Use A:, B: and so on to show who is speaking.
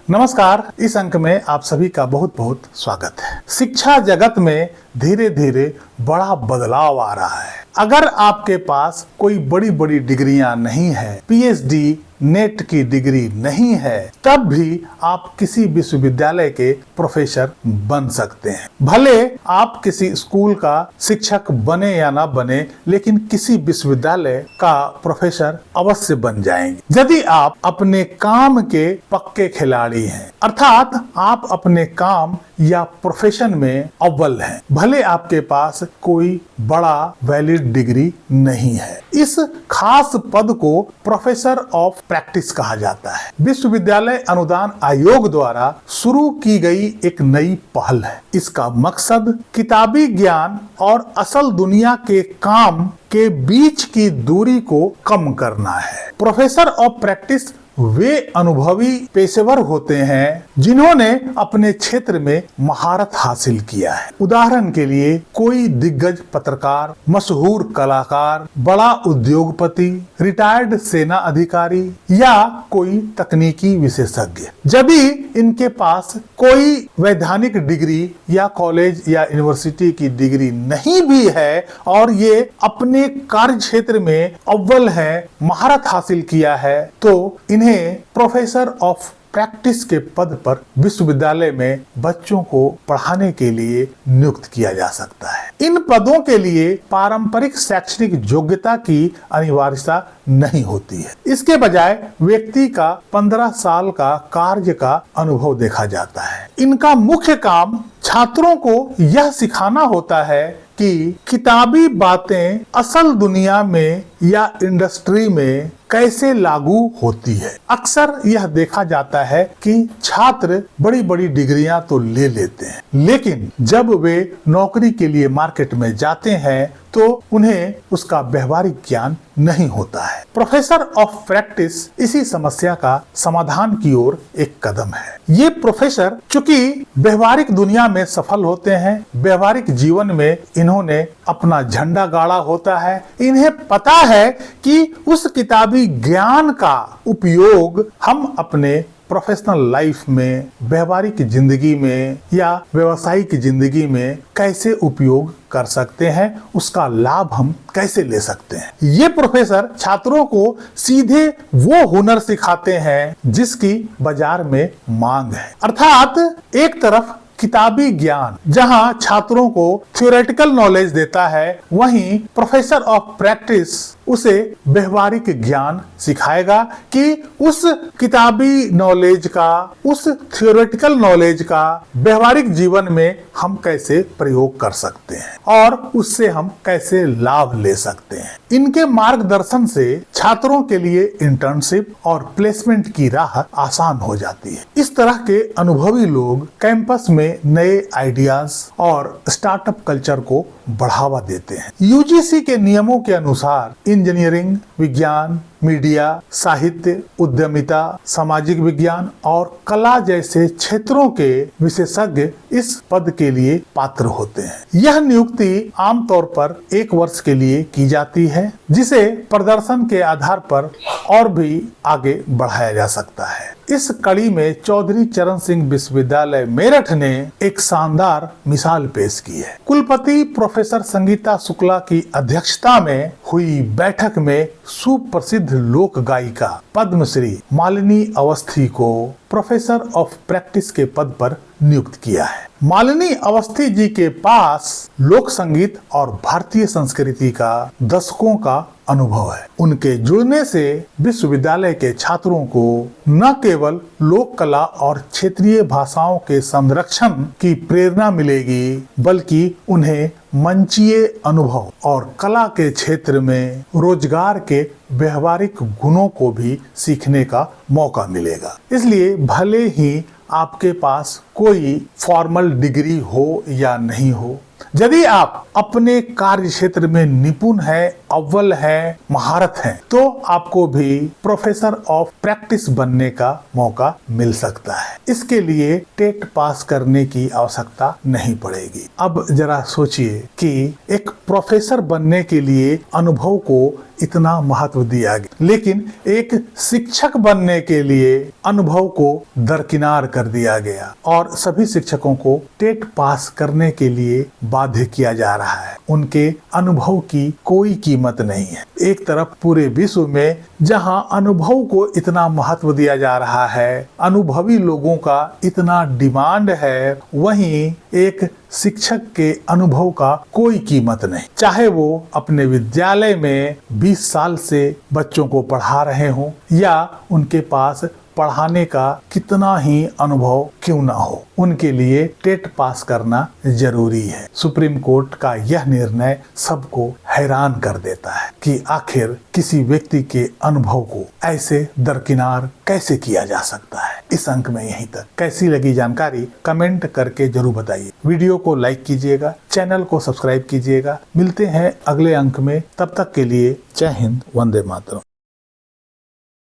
A: नमस्कार। इस अंक में आप सभी का बहुत बहुत स्वागत है। शिक्षा जगत में धीरे धीरे बड़ा बदलाव आ रहा है। अगर आपके पास कोई बड़ी बड़ी डिग्रियां नहीं है, पीएचडी नेट की डिग्री नहीं है, तब भी आप किसी विश्वविद्यालय के प्रोफेसर बन सकते हैं। भले आप किसी स्कूल का शिक्षक बने या ना बने, लेकिन किसी विश्वविद्यालय का प्रोफेसर अवश्य बन जाएंगे यदि आप अपने काम के पक्के खिलाड़ी हैं, अर्थात आप अपने काम या प्रोफेशन में अव्वल हैं, भले आपके पास कोई बड़ा वैलिड डिग्री नहीं है। इस खास पद को प्रोफेसर ऑफ प्रैक्टिस कहा जाता है। विश्वविद्यालय अनुदान आयोग द्वारा शुरू की गई एक नई पहल है। इसका मकसद किताबी ज्ञान और असल दुनिया के काम के बीच की दूरी को कम करना है। प्रोफेसर ऑफ प्रैक्टिस वे अनुभवी पेशेवर होते हैं जिन्होंने अपने क्षेत्र में महारत हासिल किया है। उदाहरण के लिए कोई दिग्गज पत्रकार, मशहूर कलाकार, बड़ा उद्योगपति, रिटायर्ड सेना अधिकारी या कोई तकनीकी विशेषज्ञ। जब भी इनके पास कोई वैधानिक डिग्री या कॉलेज या यूनिवर्सिटी की डिग्री नहीं भी है और ये अपने कार्य क्षेत्र में अव्वल है, महारत हासिल किया है, तो इन्हें प्रोफेसर ऑफ प्रैक्टिस के पद पर विश्वविद्यालय में बच्चों को पढ़ाने के लिए नियुक्त किया जा सकता है। इन पदों के लिए पारंपरिक शैक्षणिक योग्यता की अनिवार्यता नहीं होती है। इसके बजाय व्यक्ति का 15 साल का कार्य का अनुभव देखा जाता है। इनका मुख्य काम छात्रों को यह सिखाना होता है कि किताबी बातें असल दुनिया में या इंडस्ट्री में कैसे लागू होती है। अक्सर यह देखा जाता है कि छात्र बड़ी बड़ी डिग्रियां तो ले लेते हैं, लेकिन जब वे नौकरी के लिए मार्केट में जाते हैं तो उन्हें उसका व्यवहारिक ज्ञान नहीं होता है। प्रोफेसर ऑफ प्रैक्टिस इसी समस्या का समाधान की ओर एक कदम है। ये प्रोफेसर चूंकि व्यवहारिक दुनिया में सफल होते हैं, व्यवहारिक जीवन में इन्होंने अपना झंडा गाड़ा होता है, इन्हें पता है कि उस किताबी ज्ञान का उपयोग हम अपने प्रोफेशनल लाइफ में, व्यवहारिक जिंदगी में या व्यावसायिक जिंदगी में कैसे उपयोग कर सकते हैं, उसका लाभ हम कैसे ले सकते हैं। ये प्रोफेसर छात्रों को सीधे वो हुनर सिखाते हैं जिसकी बाजार में मांग है। अर्थात एक तरफ किताबी ज्ञान जहां छात्रों को थ्योरेटिकल नॉलेज देता है, वहीं प्रोफेसर ऑफ प्रैक्टिस उसे व्यवहारिक ज्ञान सिखाएगा कि उस किताबी नॉलेज का, उस थ्योरेटिकल नॉलेज का व्यवहारिक जीवन में हम कैसे प्रयोग कर सकते हैं और उससे हम कैसे लाभ ले सकते हैं। इनके मार्गदर्शन से छात्रों के लिए इंटर्नशिप और प्लेसमेंट की राह आसान हो जाती है। इस तरह के अनुभवी लोग कैंपस में नए आइडियाज और स्टार्टअप कल्चर को बढ़ावा देते हैं। यूजीसी के नियमों के अनुसार इंजीनियरिंग, विज्ञान, मीडिया, साहित्य, उद्यमिता, सामाजिक विज्ञान और कला जैसे क्षेत्रों के विशेषज्ञ इस पद के लिए पात्र होते हैं। यह नियुक्ति आमतौर पर 1 वर्ष के लिए की जाती है, जिसे प्रदर्शन के आधार पर और भी आगे बढ़ाया जा सकता है। इस कड़ी में चौधरी चरण सिंह विश्वविद्यालय मेरठ ने एक शानदार मिसाल पेश की है। कुलपति प्रोफेसर संगीता शुक्ला की अध्यक्षता में हुई बैठक में सुप्रसिद्ध लोक गायिका पद्मश्री मालिनी अवस्थी को प्रोफेसर ऑफ प्रैक्टिस के पद पर नियुक्त किया है। मालिनी अवस्थी जी के पास लोक संगीत और भारतीय संस्कृति का दशकों का अनुभव है। उनके जुड़ने से विश्वविद्यालय के छात्रों को न केवल लोक कला और क्षेत्रीय भाषाओं के संरक्षण की प्रेरणा मिलेगी, बल्कि उन्हें मंचीय अनुभव और कला के क्षेत्र में रोजगार के व्यवहारिक गुणों को भी सीखने का मौका मिलेगा। इसलिए भले ही आपके पास कोई फॉर्मल डिग्री हो या नहीं हो, यदि आप अपने कार्य क्षेत्र में निपुण है, अव्वल है, महारत है, तो आपको भी प्रोफेसर ऑफ प्रैक्टिस बनने का मौका मिल सकता है। इसके लिए टेट पास करने की आवश्यकता नहीं पड़ेगी। अब जरा सोचिए कि एक प्रोफेसर बनने के लिए अनुभव को इतना महत्व दिया गया, लेकिन एक शिक्षक बनने के लिए अनुभव को दरकिनार कर दिया गया और सभी शिक्षकों को टेट पास करने के लिए बाध्य किया जा रहा है। उनके अनुभव की कोई कीमत नहीं है। एक तरफ पूरे विश्व में जहां अनुभव को इतना महत्व दिया जा रहा है, अनुभवी लोगों का इतना डिमांड है, वहीं एक शिक्षक के अनुभव का कोई कीमत नहीं। चाहे वो अपने विद्यालय में 20 साल से बच्चों को पढ़ा रहे हों या उनके पास पढ़ाने का कितना ही अनुभव क्यों ना हो, उनके लिए टेट पास करना जरूरी है। सुप्रीम कोर्ट का यह निर्णय सबको हैरान कर देता है कि आखिर किसी व्यक्ति के अनुभव को ऐसे दरकिनार कैसे किया जा सकता है। इस अंक में यहीं तक। कैसी लगी जानकारी कमेंट करके जरूर बताइए। वीडियो को लाइक कीजिएगा, चैनल को सब्सक्राइब कीजिएगा। मिलते हैं अगले अंक में, तब तक के लिए जय हिंद, वंदे मातरम।